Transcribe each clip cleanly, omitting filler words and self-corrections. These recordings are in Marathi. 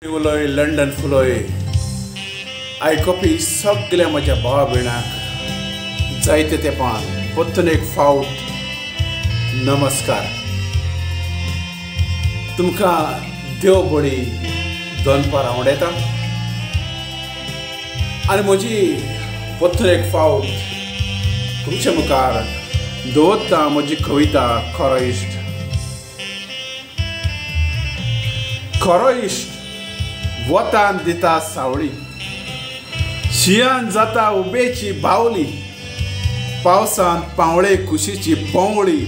उलोय लंडन फुलोय आयकोपी सगळ्या म्हज्या भावा भयणांक जायते तेंपान परतून एक फावट नमस्कार. तुमकां देव बळी दनपार आवडटा आनी म्हजी परतून एक फावट तुमचे मुखार दवरता म्हजी कविता खरो इश्ट. खरो इश्ट वतान दिता सावळी, शियान जाता उबेची बावली, पावसान पावळे कुशीची पोंवळी,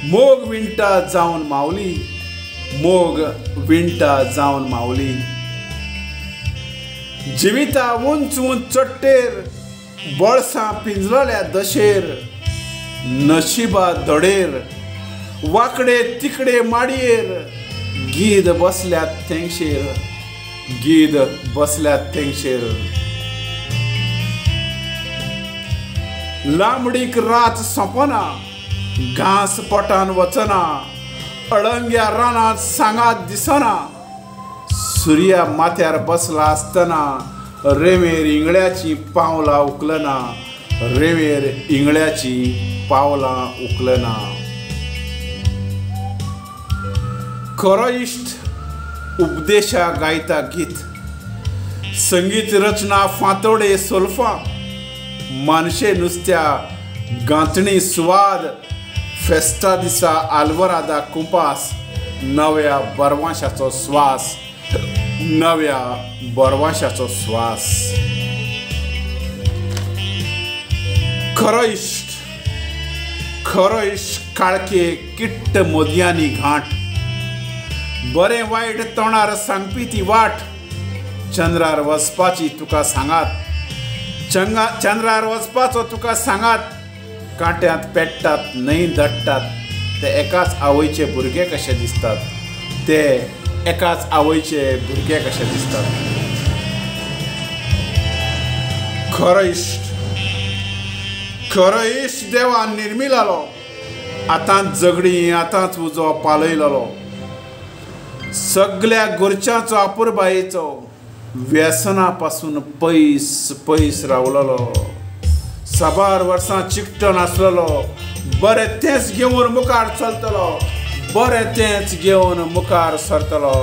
मोग विंटा जावन मावली, मोग विंटा जावन मावली. जिविता उंच उंच चट्टेर, बळसां पिंजलोल्या दशेर, नशिबा धडेर, वाकडे तिकडे माडयेर, गीद बसल्यात तेंगशेर, गीद बसल्यात तेंगशेर. लांबडीक रात सोंपना, घास पोटान वचना, अळंग्या रानांत सांगात दिसना, सुर्या माथ्यार बसला आसतना रेंवेर इंगळ्याची पावलां उखलना, रेंवेर इंगळ्याची पावलां उखलना. खरो इश्ट उपदेशा गायता गीत, संगीत रचना फांतोडे सोल्फा, मानशे नुस्त्या गांथणी सुवाद, फेस्ता दिसा आल्वरादा कुंपास, नव्या बरवांशाचो स्वास, नव्या बरवांशाचो स्वास. खरो इश्ट काळके किट्ट मोदयांनी घांट, बरें वायट तोंडार सांगपी ती वाट, चंद्रार वचपाची तुका सांगात, चंद्रार वचपाचो तुका सांगात, कांट्यांत पेट्टात न्हय दडटात, ते एकाच आवयचे भुरगे कशे दिसतात, ते एकाच आवयचे भुरगे कशे दिसतात. खरो इश्ट देवान निर्मिलालो, आतांच झगडी आतांच उजो पालयलोलो, सगळ्या गोरच्यांचो आपुरबायेचो व्यसना पासून पयस पयस रावलोलो, साबार वर्सां चिकटो नासलोलो, बरें तेंच घेवन मुखार चलतलो, बरें तेंच घेवन मुखार सरतलो.